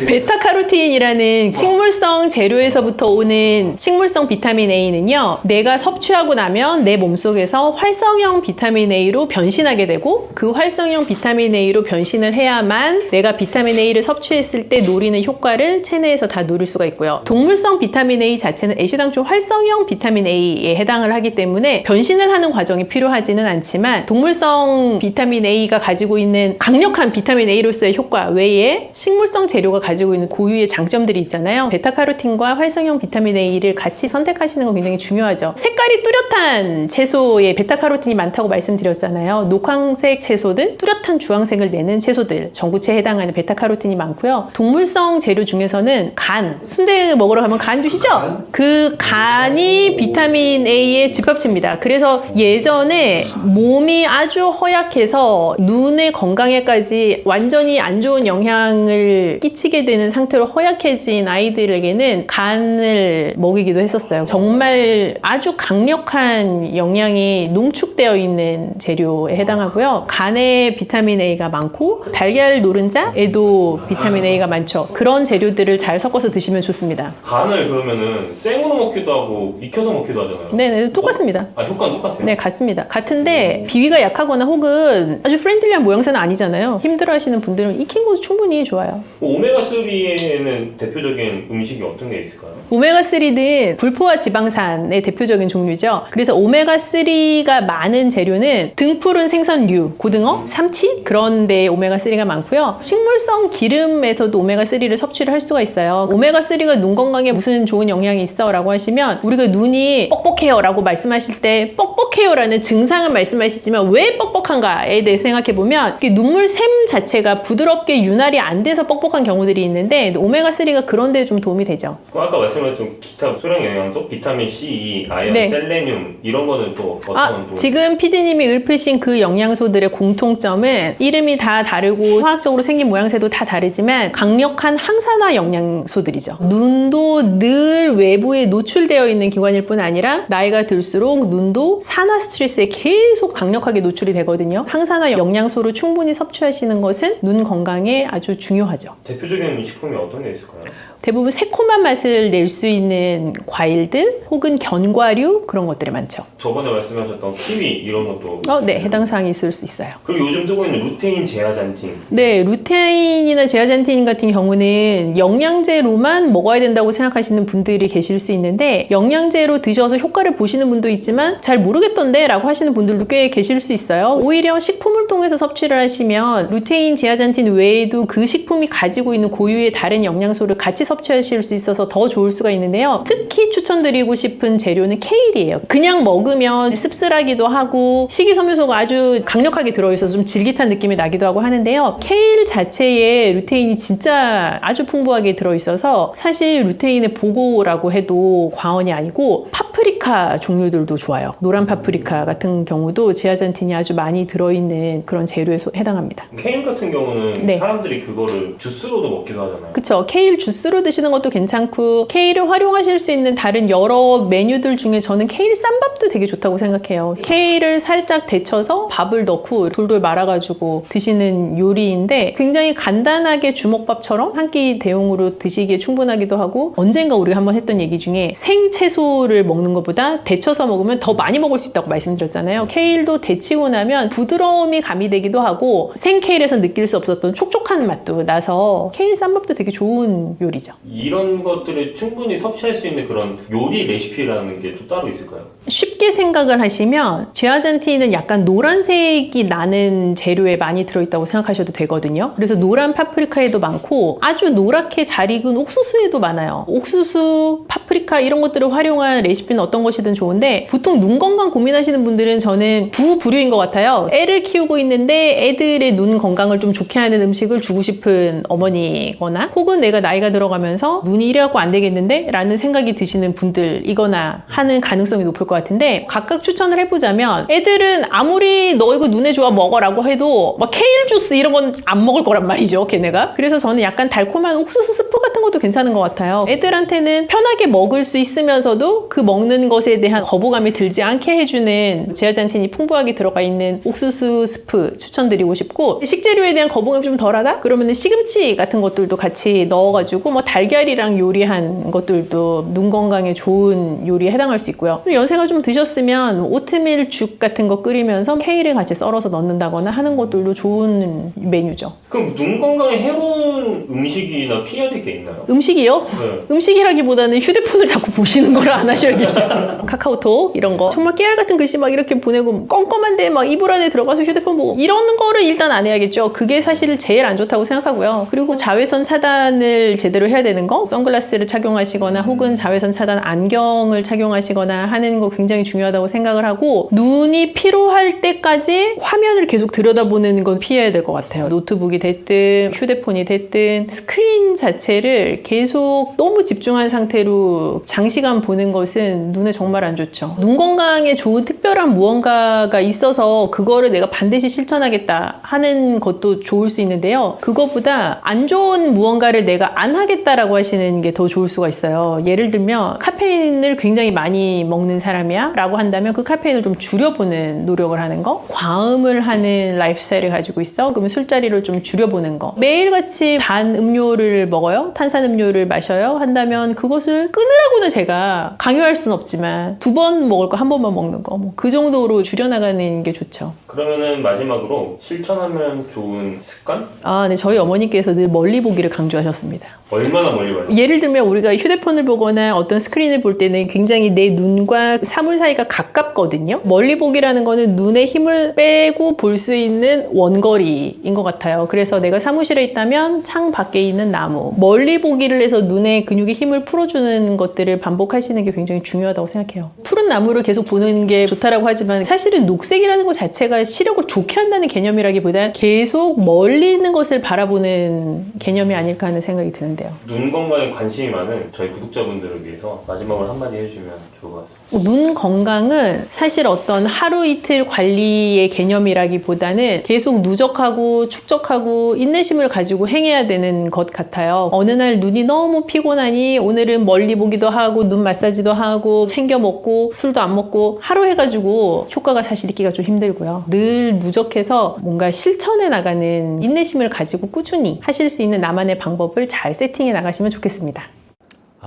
베타카로틴이라는 식물성 재료에서부터 오는 식물성 비타민 A는요. 내가 섭취하고 나면 내 몸속에서 활성형 비타민 A로 변신하게 되고 그 활성형 비타민 A로 변신을 해야만 내가 비타민 A를 섭취했을 때 노리는 효과를 체내에서 다 노릴 수가 있고요. 동물성 비타민 A 자체는 애시당초 활성형 비타민 A에 해당을 하기 때문에 변신을 하는 과정이 필요하지는 않지만 동물성 비타민 A가 가지고 있는 강력한 비타민 A로서의 효과 외에 식물성 재료가 가지고 있는 고유의 장점들이 있잖아요. 베타카로틴과 활성형 비타민 A를 같이 선택하시는 건 굉장히 중요하죠. 색깔이 뚜렷한 채소에 베타카로틴이 많다고 말씀드렸잖아요. 녹황색 채소들, 뚜렷한 주황색을 내는 채소들, 전구체에 해당하는 베타카로틴이 많고요. 동물성 재료 중에서는 간, 순대 먹으러 가면 간 주시죠? 그 간이 비타민 A의 집합체입니다. 그래서 예전에 몸이 아주 허약해서 눈의 건강에까지 완전히 안 좋은 영향을 끼치게 되는 상태로 허약해진 아이들에게는 간을 먹이기도 했었어요. 정말 아주 강력한 영양이 농축되어 있는 재료에 해당하고요. 간에 비타민 A가 많고 달걀 노른자에도 비타민 A가 많죠. 그런 재료들을 잘 섞어서 드시면 좋습니다. 간을 그러면은 생으로 먹기도 하고 익혀서 먹기도 하잖아요. 네, 똑같습니다. 효과는 똑같아요? 네, 같습니다. 같은데 비위가 약하거나 혹은 아주 프렌들리한 모양새는 아니잖아요. 힘들어하시는 분들은 익힌 것도 충분히 좋아요. 오메가3에는 대표적인 음식이 어떤 게 있을까요? 오메가3 오메가3는 불포화 지방산의 대표적인 종류죠. 그래서 오메가3가 많은 재료는 등푸른 생선류, 고등어, 삼치 그런 데 오메가3가 많고요. 식물성 기름에서도 오메가3를 섭취를 할 수가 있어요. 오메가3가 눈 건강에 무슨 좋은 영향이 있어? 라고 하시면 우리가 눈이 뻑뻑해요 라고 말씀하실 때 뻑뻑해요 라는 증상을 말씀하시지만 왜 뻑뻑한가에 대해서 생각해보면 눈물샘 자체가 부드럽게 윤활이 안 돼서 뻑뻑한 경우들이 있는데 오메가3가 그런 데 좀 도움이 되죠. 그럼 아까 말씀하셨던 기타 소량 영양소, 비타민 C, 아연, 네. 셀레늄 이런 거는 또 어떤 도움? 지금 PD님이 읊으신 그 영양소들의 공통점은 이름이 다 다르고 화학적으로 생긴 모양새도 다 다르지만 강력한 항산화 영양소들이죠. 눈도 늘 외부에 노출되어 있는 기관일 뿐 아니라 나이가 들수록 눈도 산화 스트레스에 계속 강력하게 노출이 되거든요. 항산화 영양소를 충분히 섭취하시는 것은 눈 건강에 아주 중요하죠. 대표적인 식품이 어떤 게 있을까요? 대부분 새콤한 맛을 낼 수 있는 과일들 혹은 견과류 그런 것들이 많죠. 저번에 말씀하셨던 키위 이런 것도 네, 해당 사항이 있을 수 있어요. 그리고 요즘 뜨고 있는 루테인, 제아잔틴 네, 루테인이나 제아잔틴 같은 경우는 영양제로만 먹어야 된다고 생각하시는 분들이 계실 수 있는데 영양제로 드셔서 효과를 보시는 분도 있지만 잘 모르겠던데 라고 하시는 분들도 꽤 계실 수 있어요. 오히려 식품을 통해서 섭취를 하시면 루테인, 제아잔틴 외에도 그 식품이 가지고 있는 고유의 다른 영양소를 같이 섭취하실 수 있어서 더 좋을 수가 있는데요. 특히 추천드리고 싶은 재료는 케일이에요. 그냥 먹으면 씁쓸하기도 하고 식이섬유소가 아주 강력하게 들어있어서 좀 질깃한 느낌이 나기도 하고 하는데요. 케일 자체에 루테인이 진짜 아주 풍부하게 들어있어서 사실 루테인의 보고라고 해도 과언이 아니고 파프리카 종류들도 좋아요. 노란 파프리카 같은 경우도 제아잔틴이 아주 많이 들어있는 그런 재료에 해당합니다. 케일 같은 경우는 네. 사람들이 그거를 주스로도 먹기도 하잖아요. 그쵸. 케일 주스로 드시는 것도 괜찮고 케일을 활용하실 수 있는 다른 여러 메뉴들 중에 저는 케일 쌈밥도 되게 좋다고 생각해요. 케일을 살짝 데쳐서 밥을 넣고 돌돌 말아가지고 드시는 요리인데 굉장히 간단하게 주먹밥처럼 한 끼 대용으로 드시기에 충분하기도 하고 언젠가 우리가 한번 했던 얘기 중에 생채소를 먹는 것보다 데쳐서 먹으면 더 많이 먹을 수 있다고 말씀드렸잖아요. 케일도 데치고 나면 부드러움이 가미되기도 하고 생케일에서 느낄 수 없었던 촉촉한 맛도 나서 케일 쌈밥도 되게 좋은 요리죠. 이런 것들을 충분히 섭취할 수 있는 그런 요리 레시피라는 게 또 따로 있을까요? 쉽게 생각을 하시면 제아잔틴은 약간 노란색이 나는 재료에 많이 들어있다고 생각하셔도 되거든요. 그래서 노란 파프리카에도 많고 아주 노랗게 잘 익은 옥수수에도 많아요. 옥수수, 파프리카 이런 것들을 활용한 레시피는 어떤 것이든 좋은데 보통 눈 건강 고민하시는 분들은 저는 두 부류인 것 같아요. 애를 키우고 있는데 애들의 눈 건강을 좀 좋게 하는 음식을 주고 싶은 어머니거나 혹은 내가 나이가 들어가면서 눈이 이래갖고 안 되겠는데? 라는 생각이 드시는 분들이거나 하는 가능성이 높을 것 같은데 각각 추천을 해보자면 애들은 아무리 너 이거 눈에 좋아 먹어라고 해도 막 케일 주스 이런 건 안 먹을 거란 말이죠, 걔네가. 그래서 저는 약간 달콤한 옥수수 스프 같은 것도 괜찮은 것 같아요. 애들한테는 편하게 먹을 수 있으면서도 그 먹는 것에 대한 거부감이 들지 않게 해주는 제아잔틴이 풍부하게 들어가 있는 옥수수 스프 추천드리고 싶고 식재료에 대한 거부감이 좀 덜하다? 그러면 시금치 같은 것들도 같이 넣어가지고 뭐 달걀이랑 요리한 것들도 눈 건강에 좋은 요리에 해당할 수 있고요. 연세가 좀 드셨으면 오트밀 죽 같은 거 끓이면서 케일을 같이 썰어서 넣는다거나 하는 것들도 좋은 메뉴죠. 그럼 눈 건강에 해로운 음식이나 피해야 될 게 있나요? 음식이요? 네. 음식이라기보다는 휴대폰을 자꾸 보시는 걸 안 하셔야겠죠. 카카오톡 이런 거 정말 깨알 같은 글씨 막 이렇게 보내고 껌껌한데 막 이불 안에 들어가서 휴대폰 보고 이런 거를 일단 안 해야겠죠. 그게 사실 제일 안 좋다고 생각하고요. 그리고 자외선 차단을 제대로 해야 되는 거, 선글라스를 착용하시거나 혹은 자외선 차단 안경을 착용하시거나 하는 거 굉장히 중요하다고 생각을 하고 눈이 피로할 때까지 화면을 계속 들여다보는 건 피해야 될 것 같아요. 노트북이 됐든 휴대폰이 됐든 스크린 자체를 계속 너무 집중한 상태로 장시간 보는 것은 눈에 정말 안 좋죠. 눈 건강에 좋은 특별한 무언가가 있어서 그거를 내가 반드시 실천하겠다 하는 것도 좋을 수 있는데요. 그것보다 안 좋은 무언가를 내가 안 하겠다라고 하시는 게 더 좋을 수가 있어요. 예를 들면 카페인을 굉장히 많이 먹는 사람이 사람이야 라고 한다면 그 카페인을 좀 줄여보는 노력을 하는 거. 과음을 하는 라이프 스타일을 가지고 있어. 그러면 술자리를 좀 줄여보는 거. 매일같이 단 음료를 먹어요. 탄산음료를 마셔요. 한다면 그것을 끊으라고는 제가 강요할 수는 없지만 2번 먹을 거 1번만 먹는 거. 뭐 그 정도로 줄여나가는 게 좋죠. 그러면은 마지막으로 실천하면 좋은 습관? 네. 저희 어머니께서 늘 멀리 보기를 강조하셨습니다. 얼마나 멀리 봐요? 예를 들면 우리가 휴대폰을 보거나 어떤 스크린을 볼 때는 굉장히 내 눈과 사물 사이가 가깝거든요. 멀리 보기라는 거는 눈에 힘을 빼고 볼 수 있는 원거리인 것 같아요. 그래서 내가 사무실에 있다면 창 밖에 있는 나무. 멀리 보기를 해서 눈에 근육에 힘을 풀어주는 것들을 반복하시는 게 굉장히 중요하다고 생각해요. 푸른 나무를 계속 보는 게 좋다라고 하지만 사실은 녹색이라는 것 자체가 시력을 좋게 한다는 개념이라기보다 계속 멀리 있는 것을 바라보는 개념이 아닐까 하는 생각이 드는데요. 눈 건강에 관심이 많은 저희 구독자분들을 위해서 마지막으로 한마디 해주시면 좋을 것 같습니다. 눈 건강은 사실 어떤 하루 이틀 관리의 개념이라기보다는 계속 누적하고 축적하고 인내심을 가지고 행해야 되는 것 같아요. 어느 날 눈이 너무 피곤하니 오늘은 멀리 보기도 하고 눈 마사지도 하고 챙겨 먹고 술도 안 먹고 하루 해가지고 효과가 사실 있기가 좀 힘들고요. 늘 누적해서 뭔가 실천해 나가는 인내심을 가지고 꾸준히 하실 수 있는 나만의 방법을 잘 세팅해 나가시면 좋겠습니다.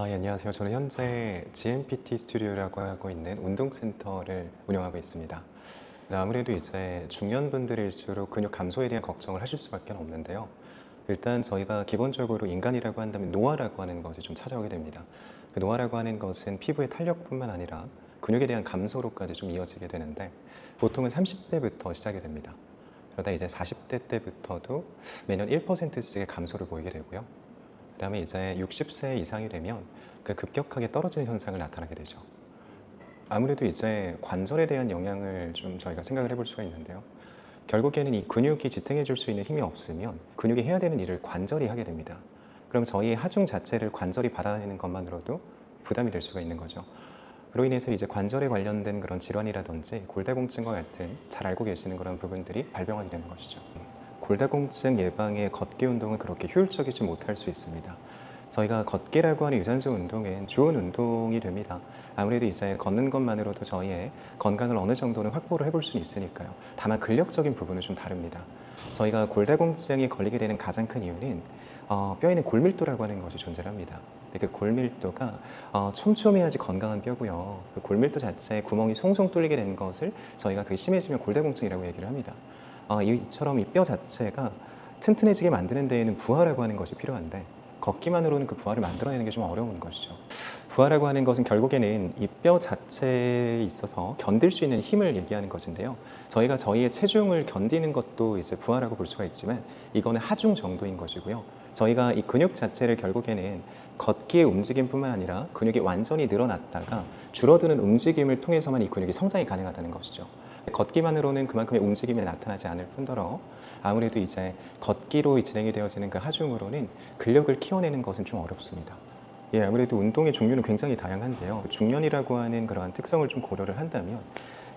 예, 안녕하세요. 저는 현재 GMPT 스튜디오라고 하고 있는 운동센터를 운영하고 있습니다. 아무래도 이제 중년분들일수록 근육 감소에 대한 걱정을 하실 수밖에 없는데요. 일단 저희가 기본적으로 인간이라고 한다면 노화라고 하는 것이 좀 찾아오게 됩니다. 그 노화라고 하는 것은 피부의 탄력뿐만 아니라 근육에 대한 감소로까지 좀 이어지게 되는데 보통은 30대부터 시작이 됩니다. 그러다 이제 40대 때부터도 매년 1%씩의 감소를 보이게 되고요. 그 다음에 이제 60세 이상이 되면 그 급격하게 떨어지는 현상을 나타나게 되죠. 아무래도 이제 관절에 대한 영향을 좀 저희가 생각을 해볼 수가 있는데요. 결국에는 이 근육이 지탱해 줄 수 있는 힘이 없으면 근육이 해야 되는 일을 관절이 하게 됩니다. 그럼 저희의 하중 자체를 관절이 받아내는 것만으로도 부담이 될 수가 있는 거죠. 그로 인해서 이제 관절에 관련된 그런 질환이라든지 골다공증과 같은 잘 알고 계시는 그런 부분들이 발병하게 되는 것이죠. 골다공증 예방에 걷기 운동은 그렇게 효율적이지 못할 수 있습니다. 저희가 걷기라고 하는 유산소 운동은 좋은 운동이 됩니다. 아무래도 이제 걷는 것만으로도 저희의 건강을 어느 정도는 확보를 해볼 수는 있으니까요. 다만 근력적인 부분은 좀 다릅니다. 저희가 골다공증에 걸리게 되는 가장 큰 이유는 뼈에는 골밀도라고 하는 것이 존재합니다. 그 골밀도가 촘촘해야지 건강한 뼈고요. 그 골밀도 자체에 구멍이 송송 뚫리게 되는 것을 저희가 그게 심해지면 골다공증이라고 얘기를 합니다. 이처럼 이 뼈 자체가 튼튼해지게 만드는 데에는 부하라고 하는 것이 필요한데 걷기만으로는 그 부하를 만들어내는 게 좀 어려운 것이죠. 부하라고 하는 것은 결국에는 이 뼈 자체에 있어서 견딜 수 있는 힘을 얘기하는 것인데요. 저희가 저희의 체중을 견디는 것도 이제 부하라고 볼 수가 있지만 이거는 하중 정도인 것이고요. 저희가 이 근육 자체를 결국에는 걷기의 움직임뿐만 아니라 근육이 완전히 늘어났다가 줄어드는 움직임을 통해서만 이 근육이 성장이 가능하다는 것이죠. 걷기만으로는 그만큼의 움직임이 나타나지 않을 뿐더러 아무래도 이제 걷기로 진행이 되어지는 그 하중으로는 근력을 키워내는 것은 좀 어렵습니다. 아무래도 운동의 종류는 굉장히 다양한데요. 중년이라고 하는 그러한 특성을 좀 고려를 한다면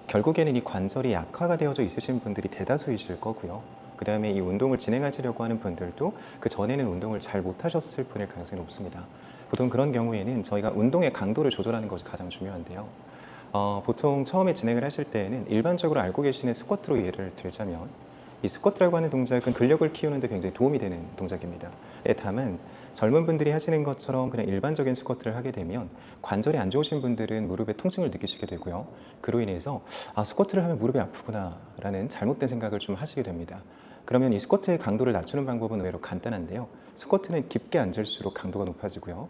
결국에는 이 관절이 약화가 되어져 있으신 분들이 대다수이실 거고요. 그 다음에 이 운동을 진행하시려고 하는 분들도 그 전에는 운동을 잘 못하셨을 분일 가능성이 높습니다. 보통 그런 경우에는 저희가 운동의 강도를 조절하는 것이 가장 중요한데요. 보통 처음에 진행을 하실 때에는 일반적으로 알고 계시는 스쿼트로 예를 들자면 이 스쿼트라고 하는 동작은 근력을 키우는 데 굉장히 도움이 되는 동작입니다. 다만 젊은 분들이 하시는 것처럼 그냥 일반적인 스쿼트를 하게 되면 관절이 안 좋으신 분들은 무릎에 통증을 느끼시게 되고요. 그로 인해서 스쿼트를 하면 무릎이 아프구나 라는 잘못된 생각을 좀 하시게 됩니다. 그러면 이 스쿼트의 강도를 낮추는 방법은 의외로 간단한데요. 스쿼트는 깊게 앉을수록 강도가 높아지고요.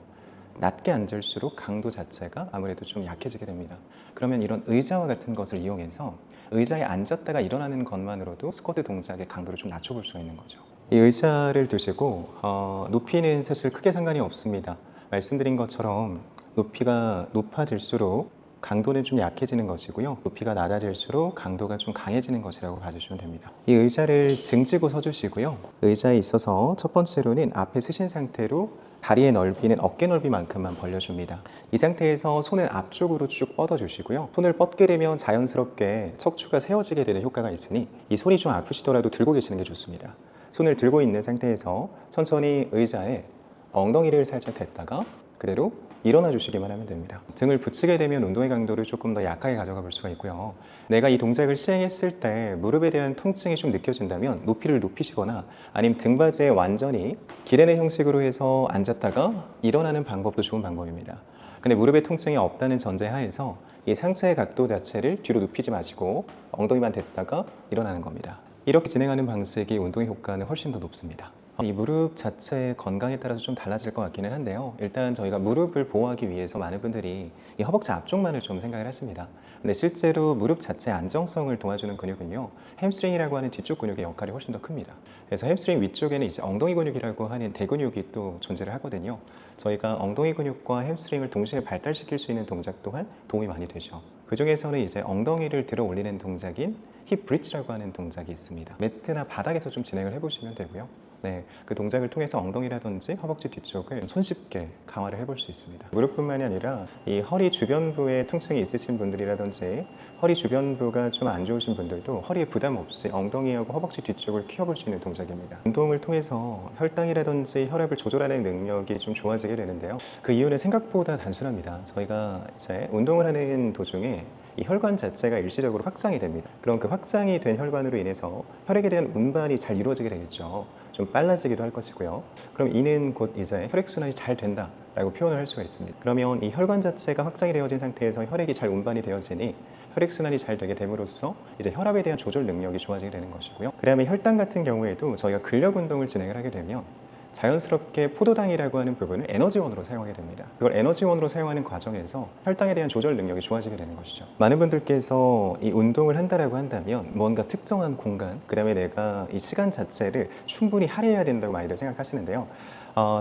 낮게 앉을수록 강도 자체가 아무래도 좀 약해지게 됩니다. 그러면 이런 의자와 같은 것을 이용해서 의자에 앉았다가 일어나는 것만으로도 스쿼트 동작의 강도를 좀 낮춰볼 수가 있는 거죠. 이 의자를 두시고 높이는 사실 크게 상관이 없습니다. 말씀드린 것처럼 높이가 높아질수록 강도는 좀 약해지는 것이고요. 높이가 낮아질수록 강도가 좀 강해지는 것이라고 봐주시면 됩니다. 이 의자를 등지고 서주시고요. 의자에 있어서 첫 번째로는 앞에 쓰신 상태로 다리의 넓이는 어깨 넓이만큼만 벌려줍니다. 이 상태에서 손을 앞쪽으로 쭉 뻗어주시고요. 손을 뻗게 되면 자연스럽게 척추가 세워지게 되는 효과가 있으니 이 손이 좀 아프시더라도 들고 계시는 게 좋습니다. 손을 들고 있는 상태에서 천천히 의자에 엉덩이를 살짝 댔다가 그대로 일어나 주시기만 하면 됩니다. 등을 붙이게 되면 운동의 강도를 조금 더 약하게 가져가 볼 수가 있고요. 내가 이 동작을 시행했을 때 무릎에 대한 통증이 좀 느껴진다면 높이를 높이시거나 아니면 등받이에 완전히 기대는 형식으로 해서 앉았다가 일어나는 방법도 좋은 방법입니다. 근데 무릎에 통증이 없다는 전제하에서 이 상체의 각도 자체를 뒤로 눕히지 마시고 엉덩이만 댔다가 일어나는 겁니다. 이렇게 진행하는 방식이 운동의 효과는 훨씬 더 높습니다. 이 무릎 자체의 건강에 따라서 좀 달라질 것 같기는 한데요. 일단 저희가 무릎을 보호하기 위해서 많은 분들이 이 허벅지 앞쪽만을 좀 생각을 하십니다. 근데 실제로 무릎 자체의 안정성을 도와주는 근육은요, 햄스트링이라고 하는 뒤쪽 근육의 역할이 훨씬 더 큽니다. 그래서 햄스트링 위쪽에는 이제 엉덩이 근육이라고 하는 대근육이 또 존재를 하거든요. 저희가 엉덩이 근육과 햄스트링을 동시에 발달시킬 수 있는 동작 또한 도움이 많이 되죠. 그 중에서는 이제 ong덩이를 들어 올리는 동작인 힙 브릿지라고 하는 동작이 있습니다. 매트나 바닥에서 좀 진행을 해보시면 되고요. 네, 그 동작을 통해서 엉덩이라든지 허벅지 뒤쪽을 손쉽게 강화를 해볼 수 있습니다. 무릎뿐만이 아니라 이 허리 주변부에 통증이 있으신 분들이라든지 허리 주변부가 좀 안 좋으신 분들도 허리에 부담 없이 엉덩이하고 허벅지 뒤쪽을 키워볼 수 있는 동작입니다. 운동을 통해서 혈당이라든지 혈압을 조절하는 능력이 좀 좋아지게 되는데요. 그 이유는 생각보다 단순합니다. 저희가 이제 운동을 하는 도중에 이 혈관 자체가 일시적으로 확장이 됩니다. 그럼 그 확장이 된 혈관으로 인해서 혈액에 대한 운반이 잘 이루어지게 되겠죠. 좀 빨라지기도 할 것이고요. 그럼 이는 곧 이제 혈액순환이 잘 된다라고 표현을 할 수가 있습니다. 그러면 이 혈관 자체가 확장이 되어진 상태에서 혈액이 잘 운반이 되어지니 혈액순환이 잘 되게 됨으로써 이제 혈압에 대한 조절 능력이 좋아지게 되는 것이고요. 그 다음에 혈당 같은 경우에도 저희가 근력 운동을 진행을 하게 되면 자연스럽게 포도당이라고 하는 부분을 에너지원으로 사용하게 됩니다. 그걸 에너지원으로 사용하는 과정에서 혈당에 대한 조절 능력이 좋아지게 되는 것이죠. 많은 분들께서 이 운동을 한다라고 한다면 뭔가 특정한 공간, 그 다음에 내가 이 시간 자체를 충분히 할애해야 된다고 많이들 생각하시는데요.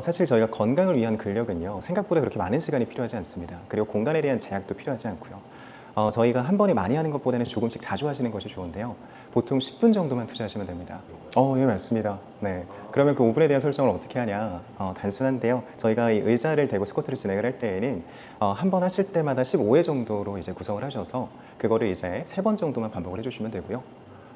사실 저희가 건강을 위한 근력은요, 생각보다 그렇게 많은 시간이 필요하지 않습니다. 그리고 공간에 대한 제약도 필요하지 않고요. 저희가 한 번에 많이 하는 것보다는 조금씩 자주 하시는 것이 좋은데요. 보통 10분 정도만 투자하시면 됩니다. 예, 맞습니다. 네. 그러면 그 5분에 대한 설정을 어떻게 하냐? 단순한데요. 저희가 이 의자를 대고 스쿼트를 진행을 할 때에는 한 번 하실 때마다 15회 정도로 이제 구성을 하셔서 그거를 이제 3번 정도만 반복을 해주시면 되고요.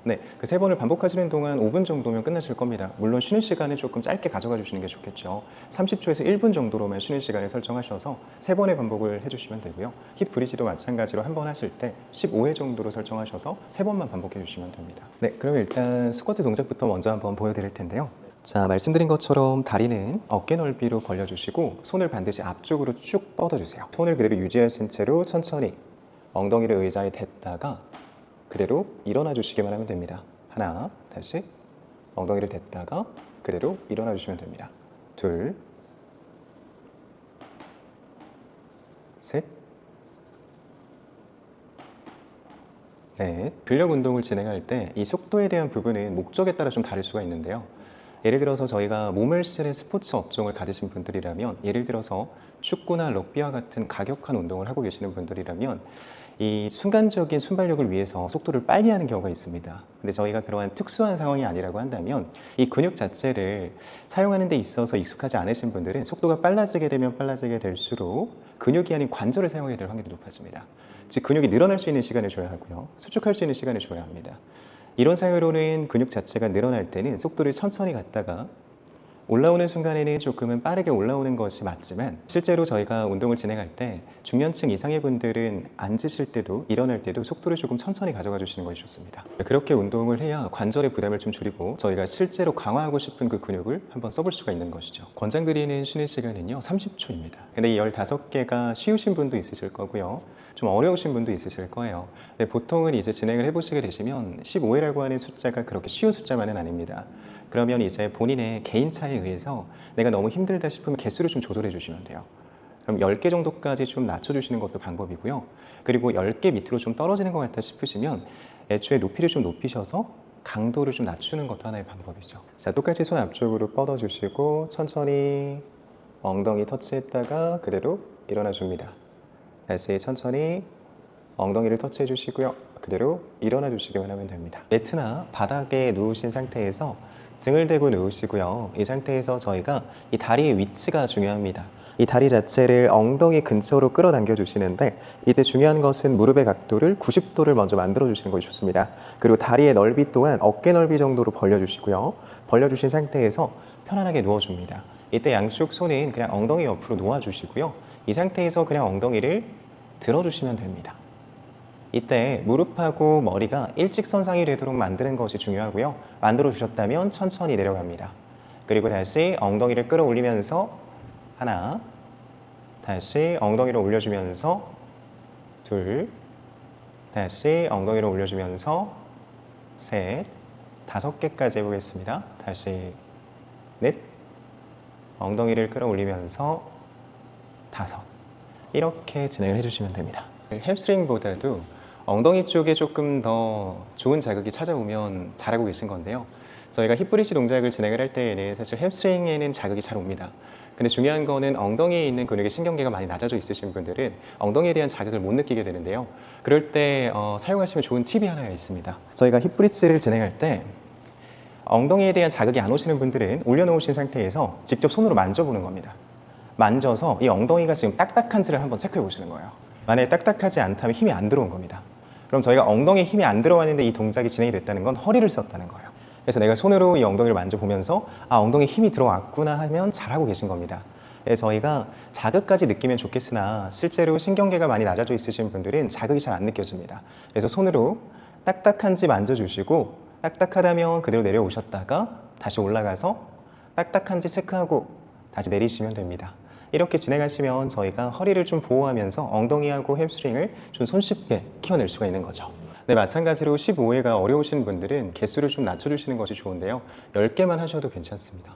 네, 그 3번을 반복하시는 동안 5분 정도면 끝나실 겁니다. 물론 쉬는 시간은 조금 짧게 가져가 주시는 게 좋겠죠. 30초에서 1분 정도로만 쉬는 시간을 설정하셔서 3번의 반복을 해주시면 되고요. 힙 브리지도 마찬가지로 한 번 하실 때 15회 정도로 설정하셔서 3번만 반복해 주시면 됩니다. 네, 그럼 일단 스쿼트 동작부터 먼저 한번 보여드릴 텐데요. 자, 말씀드린 것처럼 다리는 어깨 넓이로 벌려주시고 손을 반드시 앞쪽으로 쭉 뻗어주세요. 손을 그대로 유지하신 채로 천천히 엉덩이를 의자에 댔다가 그대로 일어나 주시기만 하면 됩니다. 하나, 다시 엉덩이를 댔다가 그대로 일어나 주시면 됩니다. 둘, 셋, 넷. 근력 운동을 진행할 때 이 속도에 대한 부분은 목적에 따라 좀 다를 수가 있는데요. 예를 들어서 저희가 몸을 쓰는 스포츠 업종을 가지신 분들이라면, 예를 들어서 축구나 럭비와 같은 가격한 운동을 하고 계시는 분들이라면 이 순간적인 순발력을 위해서 속도를 빨리 하는 경우가 있습니다. 근데 저희가 그러한 특수한 상황이 아니라고 한다면 이 근육 자체를 사용하는 데 있어서 익숙하지 않으신 분들은 속도가 빨라지게 되면 빨라지게 될수록 근육이 아닌 관절을 사용하게 될 확률이 높아집니다. 즉 근육이 늘어날 수 있는 시간을 줘야 하고요. 수축할 수 있는 시간을 줘야 합니다. 이런 사유로는 근육 자체가 늘어날 때는 속도를 천천히 갔다가 올라오는 순간에는 조금은 빠르게 올라오는 것이 맞지만, 실제로 저희가 운동을 진행할 때 중년층 이상의 분들은 앉으실 때도 일어날 때도 속도를 조금 천천히 가져가 주시는 것이 좋습니다. 그렇게 운동을 해야 관절의 부담을 좀 줄이고 저희가 실제로 강화하고 싶은 그 근육을 한번 써볼 수가 있는 것이죠. 권장드리는 쉬는 시간은요 30초입니다. 근데 이 15개가 쉬우신 분도 있으실 거고요, 좀 어려우신 분도 있으실 거예요. 근데 보통은 이제 진행을 해보시게 되시면 15회라고 하는 숫자가 그렇게 쉬운 숫자만은 아닙니다. 그러면 이제 본인의 개인 차에 의해서 내가 너무 힘들다 싶으면 개수를 좀 조절해 주시면 돼요. 그럼 10개 정도까지 좀 낮춰주시는 것도 방법이고요. 그리고 10개 밑으로 좀 떨어지는 것 같다 싶으시면 애초에 높이를 좀 높이셔서 강도를 좀 낮추는 것도 하나의 방법이죠. 자, 똑같이 손 앞쪽으로 뻗어주시고 천천히 엉덩이 터치했다가 그대로 일어나 줍니다. 다시 천천히 엉덩이를 터치해 주시고요. 그대로 일어나 주시기만 하면 됩니다. 매트나 바닥에 누우신 상태에서 등을 대고 누우시고요. 이 상태에서 저희가 이 다리의 위치가 중요합니다. 이 다리 자체를 엉덩이 근처로 끌어당겨 주시는데, 이때 중요한 것은 무릎의 각도를 90도를 먼저 만들어 주시는 것이 좋습니다. 그리고 다리의 넓이 또한 어깨 넓이 정도로 벌려 주시고요. 벌려 주신 상태에서 편안하게 누워 줍니다. 이때 양쪽 손은 그냥 엉덩이 옆으로 놓아 주시고요. 이 상태에서 그냥 엉덩이를 들어주시면 됩니다. 이때 무릎하고 머리가 일직선상이 되도록 만드는 것이 중요하고요. 만들어 주셨다면 천천히 내려갑니다. 그리고 다시 엉덩이를 끌어올리면서 하나, 다시 엉덩이를 올려주면서 둘, 다시 엉덩이를 올려주면서 셋, 5개까지 해보겠습니다. 다시 넷, 엉덩이를 끌어올리면서 5, 이렇게 진행을 해주시면 됩니다. 햄스트링보다도 엉덩이 쪽에 조금 더 좋은 자극이 찾아오면 잘하고 계신 건데요. 저희가 힙브리시 동작을 진행을 할 때에는 사실 햄스트링에는 자극이 잘 옵니다. 근데 중요한 거는 엉덩이에 있는 근육의 신경계가 많이 낮아져 있으신 분들은 엉덩이에 대한 자극을 못 느끼게 되는데요. 그럴 때 사용하시면 좋은 팁이 하나 있습니다. 저희가 힙브리지를 진행할 때 엉덩이에 대한 자극이 안 오시는 분들은 올려놓으신 상태에서 직접 손으로 만져보는 겁니다. 만져서 이 엉덩이가 지금 딱딱한지를 한번 체크해 보시는 거예요. 만약에 딱딱하지 않다면 힘이 안 들어온 겁니다. 그럼 저희가 엉덩이에 힘이 안 들어왔는데 이 동작이 진행이 됐다는 건 허리를 썼다는 거예요. 그래서 내가 손으로 이 엉덩이를 만져보면서 아, 엉덩이에 힘이 들어왔구나 하면 잘하고 계신 겁니다. 저희가 자극까지 느끼면 좋겠으나 실제로 신경계가 많이 낮아져 있으신 분들은 자극이 잘 안 느껴집니다. 그래서 손으로 딱딱한지 만져주시고 딱딱하다면 그대로 내려오셨다가 다시 올라가서 딱딱한지 체크하고 다시 내리시면 됩니다. 이렇게 진행하시면 저희가 허리를 좀 보호하면서 엉덩이하고 햄스트링을 좀 손쉽게 키워낼 수가 있는 거죠. 네, 마찬가지로 15회가 어려우신 분들은 개수를 좀 낮춰주시는 것이 좋은데요. 10개만 하셔도 괜찮습니다.